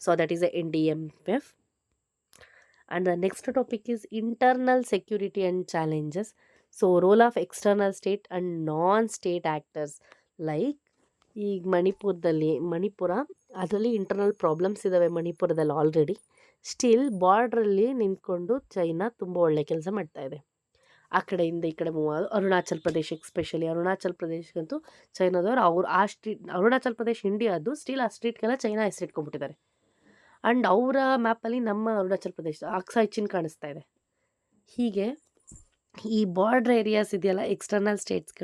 S1: So that is NDMF. And the next topic is internal security and challenges. So role of external state and non state actors, like ಈಗ ಮಣಿಪುರ ಅದರಲ್ಲಿ ಇಂಟರ್ನಲ್ ಪ್ರಾಬ್ಲಮ್ಸ್ ಇದ್ದಾವೆ ಮಣಿಪುರದಲ್ಲಿ ಆಲ್ರೆಡಿ. ಸ್ಟಿಲ್ ಬಾರ್ಡ್ರಲ್ಲಿ ನಿಂತ್ಕೊಂಡು ಚೈನಾ ತುಂಬ ಒಳ್ಳೆ ಕೆಲಸ ಮಾಡ್ತಾಯಿದೆ. ಆ ಕಡೆಯಿಂದ ಈ ಕಡೆ ಮೂವ್ ಅರುಣಾಚಲ್ ಪ್ರದೇಶ್, ಎಸ್ಪೆಷಲಿ ಅರುಣಾಚಲ್ ಪ್ರದೇಶಕ್ಕಂತೂ ಚೈನಾದವ್ರು ಆ ಸ್ಟ್ರೀಟ್, ಅರುಣಾಚಲ್ ಪ್ರದೇಶ್ ಇಂಡಿಯಾದು, ಸ್ಟಿಲ್ ಆ ಸ್ಟ್ರೀಟ್ಗೆಲ್ಲ ಚೈನಾ ಹೆಸರಿಟ್ಕೊಂಡ್ಬಿಟ್ಟಿದ್ದಾರೆ. ಆ್ಯಂಡ್ ಅವರ ಮ್ಯಾಪಲ್ಲಿ ನಮ್ಮ ಅರುಣಾಚಲ್ ಪ್ರದೇಶ ಅಕ್ಸಾಯ್ ಚಿನ್ ಕಾಣಿಸ್ತಾ ಇದೆ. ಹೀಗೆ ಈ ಬಾರ್ಡ್ರ್ ಏರಿಯಾಸ್ ಇದೆಯಲ್ಲ, ಎಕ್ಸ್ಟರ್ನಲ್ ಸ್ಟೇಟ್ಸ್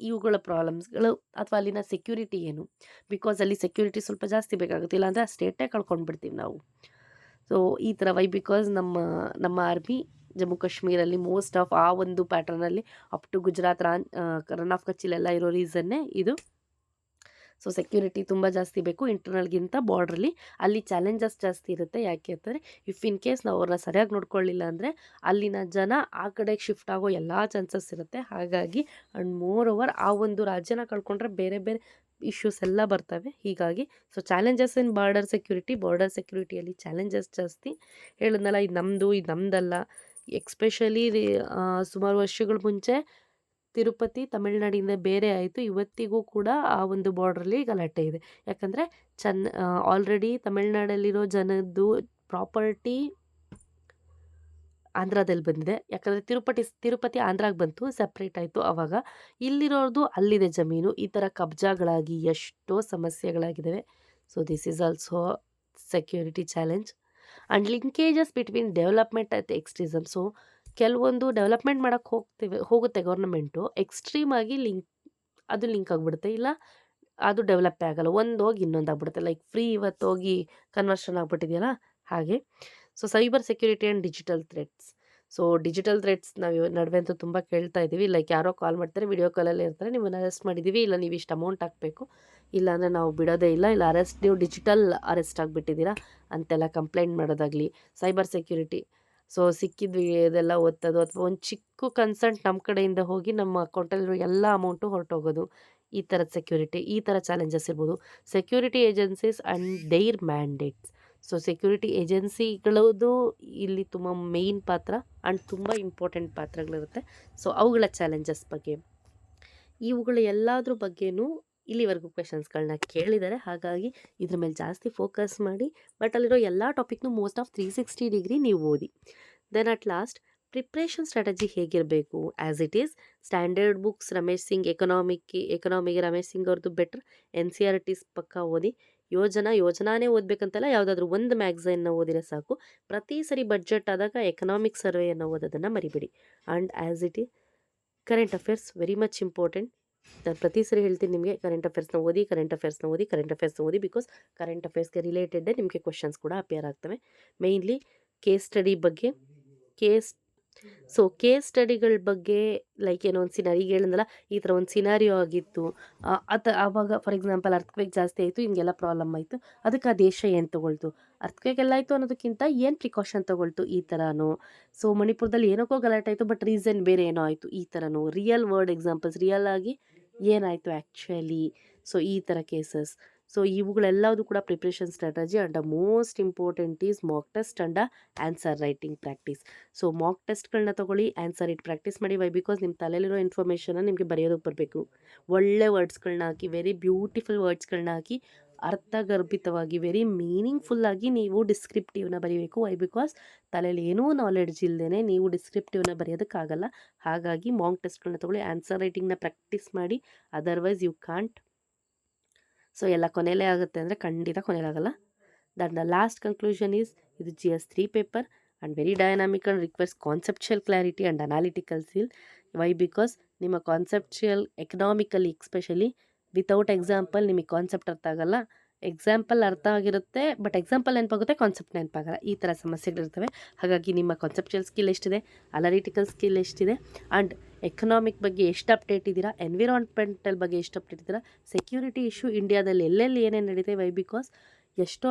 S1: ಇವುಗಳ ಪ್ರಾಬ್ಲಮ್ಸ್ಗಳು ಅಥವಾ ಅಲ್ಲಿನ ಸೆಕ್ಯೂರಿಟಿ ಏನು, ಬಿಕಾಸ್ ಅಲ್ಲಿ ಸೆಕ್ಯೂರಿಟಿ ಸ್ವಲ್ಪ ಜಾಸ್ತಿ ಬೇಕಾಗುತ್ತೆ, ಇಲ್ಲಾಂದರೆ ಆ ಸ್ಟೇಟೇ ಕಳ್ಕೊಂಡ್ಬಿಡ್ತೀವಿ ನಾವು. ಸೊ ಈ ಥರ ಬಿಕಾಸ್ ನಮ್ಮ ಆರ್ಮಿ ಜಮ್ಮು ಕಾಶ್ಮೀರಲ್ಲಿ ಮೋಸ್ಟ್ ಆಫ್ ಆ ಒಂದು ಪ್ಯಾಟರ್ನಲ್ಲಿ up to Gujarat, run of ಕಚ್ಚಿಲೆಲ್ಲ ಇರೋ ರೀಸನ್ನೇ ಇದು. ಸೊ ಸೆಕ್ಯೂರಿಟಿ ತುಂಬ ಜಾಸ್ತಿ ಬೇಕು ಇಂಟರ್ನಲ್ಗಿಂತ. ಬಾರ್ಡ್ರಲ್ಲಿ ಅಲ್ಲಿ ಚಾಲೆಂಜಸ್ ಜಾಸ್ತಿ ಇರುತ್ತೆ. ಯಾಕೆ ಅಂತಂದರೆ ಇನ್ ಕೇಸ್ ನಾವು ಅವ್ರನ್ನ ಸರಿಯಾಗಿ ನೋಡ್ಕೊಳ್ಳಿಲ್ಲ ಅಂದರೆ ಅಲ್ಲಿನ ಜನ ಆ ಕಡೆಗೆ ಶಿಫ್ಟ್ ಆಗೋ ಎಲ್ಲ ಚಾನ್ಸಸ್ ಇರುತ್ತೆ. ಹಾಗಾಗಿ ಆ್ಯಂಡ್ ಮೋರ್ ಓವರ್ ಆ ಒಂದು ರಾಜ್ಯನ ಕಳ್ಕೊಂಡ್ರೆ ಬೇರೆ ಬೇರೆ ಇಶ್ಯೂಸ್ ಎಲ್ಲ ಬರ್ತವೆ. ಹೀಗಾಗಿ ಸೊ ಚಾಲೆಂಜಸ್ ಇನ್ ಬಾರ್ಡರ್ ಸೆಕ್ಯೂರಿಟಿಯಲ್ಲಿ ಚಾಲೆಂಜಸ್ ಜಾಸ್ತಿ. ಹೇಳಿದ್ನಲ್ಲ, ಇದು ನಮ್ಮದಲ್ಲ. ಎಕ್ಸ್ಪೆಷಲಿ ಸುಮಾರು ವರ್ಷಗಳ ಮುಂಚೆ ತಿರುಪತಿ ತಮಿಳ್ನಾಡಿಂದ ಬೇರೆ ಆಯಿತು. ಇವತ್ತಿಗೂ ಕೂಡ ಆ ಒಂದು ಬಾರ್ಡ್ರಲ್ಲಿ ಗಲಾಟೆ ಇದೆ. ಯಾಕಂದರೆ ಆಲ್ರೆಡಿ ತಮಿಳ್ನಾಡಲ್ಲಿರೋ ಜನದ್ದು ಪ್ರಾಪರ್ಟಿ ಆಂಧ್ರದಲ್ಲಿ ಬಂದಿದೆ. ಯಾಕಂದರೆ ತಿರುಪತಿ ಆಂಧ್ರಾಗೆ ಬಂತು, ಸಪ್ರೇಟ್ ಆಯಿತು. ಆವಾಗ ಇಲ್ಲಿರೋದು ಅಲ್ಲಿದೆ ಜಮೀನು. ಈ ಥರ ಕಬ್ಜಾಗಳಾಗಿ ಎಷ್ಟೋ ಸಮಸ್ಯೆಗಳಾಗಿದ್ದಾವೆ. So this is also security challenge. And linkages between development and extremism. So ಕೆಲವೊಂದು ಡೆವಲಪ್ಮೆಂಟ್ ಮಾಡೋಕ್ಕೆ ಹೋಗುತ್ತೆ ಗೌರ್ಮೆಂಟು, ಎಕ್ಸ್ಟ್ರೀಮಾಗಿ ಲಿಂಕ್ ಆಗಿಬಿಡುತ್ತೆ, ಇಲ್ಲ ಅದು ಡೆವಲಪ್ಪೇ ಆಗಲ್ಲ. ಒಂದು ಹೋಗಿ ಇನ್ನೊಂದು ಆಗ್ಬಿಡುತ್ತೆ. ಲೈಕ್ ಫ್ರೀ ಇವತ್ತು ಹೋಗಿ ಕನ್ವರ್ಷನ್ ಆಗ್ಬಿಟ್ಟಿದೆಯಲ್ಲ ಹಾಗೆ. So cyber security and digital threats. So digital threats ನಾವು ನಡುವೆ ಅಂತೂ ತುಂಬ ಕೇಳ್ತಾ ಇದ್ದೀವಿ. ಲೈಕ್ ಯಾರೋ ಕಾಲ್ ಮಾಡ್ತಾರೆ, ವಿಡಿಯೋ ಕಾಲಲ್ಲಿ ಇರ್ತಾರೆ, ನಿಮ್ಮನ್ನು ಅರೆಸ್ಟ್ ಮಾಡಿದ್ದೀವಿ, ಇಲ್ಲ ನೀವು ಇಷ್ಟು ಅಮೌಂಟ್ ಹಾಕಬೇಕು, ಇಲ್ಲಾಂದರೆ ನಾವು ಬಿಡೋದೇ ಇಲ್ಲ ನೀವು ಡಿಜಿಟಲ್ ಅರೆಸ್ಟ್ ಆಗಿಬಿಟ್ಟಿದ್ದೀರಾ ಅಂತೆಲ್ಲ ಕಂಪ್ಲೇಂಟ್ ಮಾಡೋದಾಗಲಿ. Cyber security. ಸೊ ಸಿಕ್ಕಿದ್ವಿ ಇದೆಲ್ಲ ಓದ್ತೋದು, ಅಥವಾ ಒಂದು ಚಿಕ್ಕ ಕನ್ಸರ್ಟ್ ನಮ್ಮ ಕಡೆಯಿಂದ ಹೋಗಿ ನಮ್ಮ ಅಕೌಂಟಲ್ಲಿರೋ ಎಲ್ಲ ಅಮೌಂಟು ಹೊರಟೋಗೋದು. ಈ ಥರದ ಸೆಕ್ಯೂರಿಟಿ, ಈ ಥರ ಚಾಲೆಂಜಸ್ ಇರ್ಬೋದು. Security agencies and their mandates. So security ಏಜೆನ್ಸಿಗಳದ್ದು ಇಲ್ಲಿ ತುಂಬ ಮೇಯ್ನ್ ಪಾತ್ರ ಆ್ಯಂಡ್ ತುಂಬ ಇಂಪಾರ್ಟೆಂಟ್ ಪಾತ್ರಗಳಿರುತ್ತೆ. ಸೊ ಅವುಗಳ ಚಾಲೆಂಜಸ್ ಬಗ್ಗೆ, ಇವುಗಳ ಎಲ್ಲದ್ರ ಬಗ್ಗೆನೂ ಇಲ್ಲಿವರೆಗೂ ಕ್ವೆಶನ್ಸ್ಗಳನ್ನ ಕೇಳಿದ್ದಾರೆ. ಹಾಗಾಗಿ ಇದ್ರ ಮೇಲೆ ಜಾಸ್ತಿ ಫೋಕಸ್ ಮಾಡಿ. ಬಟ್ ಅಲ್ಲಿರೋ ಎಲ್ಲ ಟಾಪಿಕ್ನು ಮೋಸ್ಟ್ ಆಫ್ 360 ಡಿಗ್ರಿ ನೀವು ಓದಿ. Then at last preparation strategy ಹೇಗಿರಬೇಕು. As it is standard books, Ramesh Singh ಎಕನಾಮಿಗೆ ರಮೇಶ್ ಸಿಂಗ್ ಅವ್ರದ್ದು ಬೆಟ್ರ್. NCERTs ಪಕ್ಕ ಓದಿ. ಯೋಜನಾನೇ ಓದಬೇಕಂತಲ್ಲ, ಯಾವುದಾದ್ರೂ ಒಂದು ಮ್ಯಾಗ್ಝೈನ್ನ ಓದಿದ್ರೆ ಸಾಕು. ಪ್ರತಿ ಸರಿ ಬಡ್ಜೆಟ್ ಆದಾಗ ಎಕನಾಮಿಕ್ ಸರ್ವೆಯನ್ನು ಓದೋದನ್ನು ಮರಿಬೇಡಿ. And as it is current affairs very much important. ನಾನು ಪ್ರತಿ ಸರಿ ಹೇಳ್ತೀನಿ ನಿಮಗೆ, ಕರೆಂಟ್ ಅಫೇರ್ಸ್ನ ಓದಿ. ಬಿಕಾಸ್ ಕರೆಂಟ್ ಅಫೇರ್ಸ್ಗೆ ರಿಲೇಟೆಡ್ಡೇ ನಿಮಗೆ ಕ್ವೆಶನ್ಸ್ ಕೂಡ ಅಪಿಯರ್ ಆಗ್ತವೆ. ಮೇಯ್ನ್ಲಿ ಕೇಸ್ ಸ್ಟಡಿ ಬಗ್ಗೆ. ಕೇಸ್ ಸ್ಟಡಿಗಳ ಬಗ್ಗೆ ಲೈಕ್ ಏನೋ ಒಂದು ಸಿನಾರಿ ಹೇಳಿದ್ನಲ್ಲ, ಈ ಥರ ಒಂದು ಸಿನಾರಿಯೋ ಆಗಿತ್ತು, ಆವಾಗ ಫಾರ್ ಎಕ್ಸಾಂಪಲ್ ಅರ್ಥಕ್ವೇಕ್ ಜಾಸ್ತಿ ಆಯಿತು, ಹಿಂಗೆಲ್ಲ ಪ್ರಾಬ್ಲಮ್ ಆಯಿತು, ಅದಕ್ಕೆ ಆ ದೇಶ ಏನು ತೊಗೊಳ್ತು, ಅರ್ಥಕ್ವೇಕ್ ಎಲ್ಲ ಆಯಿತು ಅನ್ನೋದಕ್ಕಿಂತ ಏನು ಪ್ರಿಕಾಷನ್ ತೊಗೊಳ್ತು, ಈ ಥರನೂ. ಸೊ ಮಣಿಪುರದಲ್ಲಿ ಏನಕ್ಕೋ ಗಲಾಟೆ ಆಯಿತು, ಬಟ್ ರೀಸನ್ ಬೇರೆ ಏನೋ ಆಯಿತು, ಈ ಥರನೂ. ರಿಯಲ್ ವರ್ಡ್ ಎಕ್ಸಾಂಪಲ್ಸ್, ರಿಯಲ್ ಆಗಿ ಏನಾಯಿತು ಆ್ಯಕ್ಚುಲಿ. ಸೊ ಈ ಥರ ಕೇಸಸ್. ಸೊ ಇವುಗಳೆಲ್ಲದು ಕೂಡ preparation strategy. And the most important is mock test and answer writing practice. So mock ಟೆಸ್ಟ್ಗಳನ್ನ ತೊಗೊಳ್ಳಿ, ಆನ್ಸರ್ ರೈಟ್ ಪ್ರಾಕ್ಟೀಸ್ ಮಾಡಿ. ಬಿಕಾಸ್ ನಿಮ್ಮ ತಲೆಯಲ್ಲಿರೋ ಇನ್ಫಾರ್ಮೇಷನ್ನ ನಿಮಗೆ ಬರೆಯೋದಕ್ಕೆ ಬರಬೇಕು. ಒಳ್ಳೆ ವರ್ಡ್ಸ್ಗಳನ್ನ ಹಾಕಿ, ವೆರಿ ಬ್ಯೂಟಿಫುಲ್ ವರ್ಡ್ಸ್ಗಳನ್ನ ಹಾಕಿ, ಅರ್ಥಗರ್ಭಿತವಾಗಿ, ವೆರಿ ಮೀನಿಂಗ್ಫುಲ್ಲಾಗಿ ನೀವು ಡಿಸ್ಕ್ರಿಪ್ಟಿವ್ನ ಬರೀಬೇಕು. ಬಿಕಾಸ್ ತಲೆಯಲ್ಲಿ ಏನೂ ನಾಲೆಡ್ಜ್ ಇಲ್ಲದೇ ನೀವು ಡಿಸ್ಕ್ರಿಪ್ಟಿವ್ನ ಬರೆಯೋದಕ್ಕಾಗಲ್ಲ. ಹಾಗಾಗಿ ಮಾಕ್ ಟೆಸ್ಟ್ಗಳನ್ನ ತೊಗೊಳ್ಳಿ, ಆನ್ಸರ್ ರೈಟಿಂಗ್ನ ಪ್ರಾಕ್ಟೀಸ್ ಮಾಡಿ. Otherwise you can't. ಸೊ ಎಲ್ಲ ಕೊನೆಯಲ್ಲೇ ಆಗುತ್ತೆ ಅಂದರೆ ಖಂಡಿತ ಕೊನೆಯಲ್ಲಾಗಲ್ಲ. ದ ಲಾಸ್ಟ್ ಕನ್ಕ್ಲೂಷನ್ ಈಸ್, ಇದು GS3 paper and very dynamic and request conceptual clarity and analytical skill. Because ನಿಮ್ಮ conceptual economically especially without example ನಿಮಗೆ ಕಾನ್ಸೆಪ್ಟ್ ಅರ್ಥ ಆಗಲ್ಲ. ಎಕ್ಸಾಂಪಲ್ ಅರ್ಥ ಆಗಿರುತ್ತೆ, ಬಟ್ ಎಕ್ಸಾಂಪಲ್ ನೆನಪಾಗುತ್ತೆ, ಕಾನ್ಸೆಪ್ಟ್ ನೆನಪಾಗಲ್ಲ. ಈ ಥರ ಸಮಸ್ಯೆಗಳಿರ್ತವೆ. ಹಾಗಾಗಿ ನಿಮ್ಮ ಕಾನ್ಸೆಪ್ಚುಯಲ್ ಸ್ಕಿಲ್ ಎಷ್ಟಿದೆ, ಅನಾಲಿಟಿಕಲ್ ಸ್ಕಿಲ್ ಎಷ್ಟಿದೆ, ಆ್ಯಂಡ್ ಎಕನಾಮಿಕ್ ಬಗ್ಗೆ ಎಷ್ಟು ಅಪ್ಡೇಟ್ ಇದ್ದೀರಾ, ಎನ್ವಿರಾನ್ಮೆಂಟಲ್ ಬಗ್ಗೆ ಎಷ್ಟು ಅಪ್ಡೇಟ್ ಇದ್ದೀರಾ, ಸೆಕ್ಯೂರಿಟಿ ಇಶ್ಯೂ ಇಂಡಿಯಾದಲ್ಲಿ ಎಲ್ಲೆಲ್ಲಿ ಏನೇನು ನಡೀತವೆ. ಬಿಕಾಸ್ ಎಷ್ಟೋ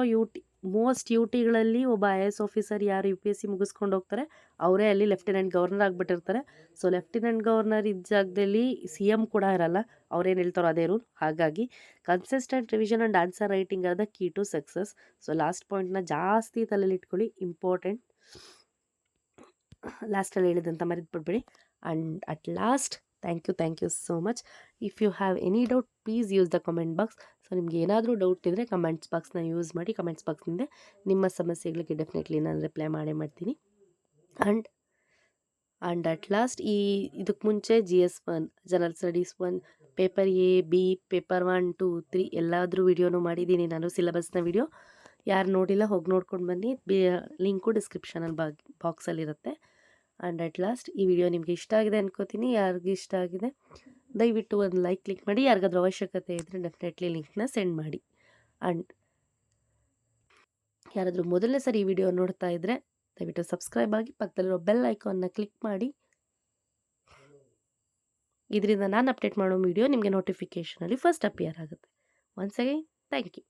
S1: ಮೋಸ್ಟ್ ಯುಟಿಗಳಲ್ಲಿ ಒಬ್ಬ IAS ಆಫೀಸರ್ ಯಾರು UPSC ಮುಗಿಸ್ಕೊಂಡು ಹೋಗ್ತಾರೆ, ಅವರೇ ಅಲ್ಲಿ ಲೆಫ್ಟಿನೆಂಟ್ ಗವರ್ನರ್ ಆಗಿಬಿಟ್ಟಿರ್ತಾರೆ. ಸೊ ಲೆಫ್ಟಿನೆಂಟ್ ಗವರ್ನರ್ ಇದ್ದ ಜಾಗದಲ್ಲಿ CM ಕೂಡ ಇರಲ್ಲ, ಅವ್ರೇನು ಹೇಳ್ತಾರೋ ಅದೇ ರೂಲ್. ಹಾಗಾಗಿ consistent revision and answer writing are the key to success. So last ಪಾಯಿಂಟ್ನ ಜಾಸ್ತಿ ತಲೆಯಲ್ಲಿ ಇಟ್ಕೊಳ್ಳಿ, ಇಂಪಾರ್ಟೆಂಟ್. ಲಾಸ್ಟಲ್ಲಿ ಹೇಳಿದಂತ ಮರೆತು ಬಿಡಬೇಡಿ. And at last thank you so much. If you have any doubt please use the comment box. So ನಿಮ್ಗೆ ಏನಾದರೂ ಡೌಟ್ ಇದ್ದರೆ ಕಮೆಂಟ್ಸ್ ಬಾಕ್ಸ್ನ ಯೂಸ್ ಮಾಡಿ. ಕಮೆಂಟ್ಸ್ ಬಾಕ್ಸ್ನಿಂದ ನಿಮ್ಮ ಸಮಸ್ಯೆಗಳಿಗೆ ಡೆಫಿನೆಟ್ಲಿ ನಾನು ರಿಪ್ಲೈ ಮಾಡೇ ಮಾಡ್ತೀನಿ. ಆ್ಯಂಡ್ ಅಟ್ ಲಾಸ್ಟ್ ಇದಕ್ಕೆ ಮುಂಚೆ GS1 general studies 1 paper A, B, paper 1, 2, 3 ಎಲ್ಲಾದರೂ ವಿಡಿಯೋನು ಮಾಡಿದ್ದೀನಿ ನಾನು, ಸಿಲೆಬಸ್ನ ವಿಡಿಯೋ. ಯಾರು ನೋಡಿಲ್ಲ ಹೋಗಿ ನೋಡ್ಕೊಂಡು ಬನ್ನಿ. ಲಿಂಕು ಡಿಸ್ಕ್ರಿಪ್ಷನಲ್ಲಿ ಬಾಕ್ಸಲ್ಲಿರುತ್ತೆ. ಆ್ಯಂಡ್ ಅಟ್ ಲಾಸ್ಟ್ ಈ ವಿಡಿಯೋ ನಿಮಗೆ ಇಷ್ಟ ಆಗಿದೆ ಅನ್ಕೋತೀನಿ. ಯಾರಿಗೂ ಇಷ್ಟ ಆಗಿದೆ ದಯವಿಟ್ಟು ಒಂದು ಲೈಕ್ ಕ್ಲಿಕ್ ಮಾಡಿ. ಯಾರಿಗಾದ್ರೂ ಅವಶ್ಯಕತೆ ಇದ್ದರೆ ಡೆಫಿನೆಟ್ಲಿ ಲಿಂಕ್ನ ಸೆಂಡ್ ಮಾಡಿ. ಆ್ಯಂಡ್ ಯಾರಾದರೂ ಮೊದಲನೇ ಸರಿ ಈ ವಿಡಿಯೋ ನೋಡ್ತಾ ಇದ್ದರೆ ದಯವಿಟ್ಟು ಸಬ್ಸ್ಕ್ರೈಬ್ ಆಗಿ ಪಕ್ಕದಲ್ಲಿರೋ ಬೆಲ್ ಐಕಾನ್ನ ಕ್ಲಿಕ್ ಮಾಡಿ. ಇದರಿಂದ ನಾನು ಅಪ್ಡೇಟ್ ಮಾಡೋ ವಿಡಿಯೋ ನಿಮಗೆ ನೋಟಿಫಿಕೇಷನಲ್ಲಿ ಫಸ್ಟ್ ಅಪಿಯರ್ ಆಗುತ್ತೆ. Once again thank you.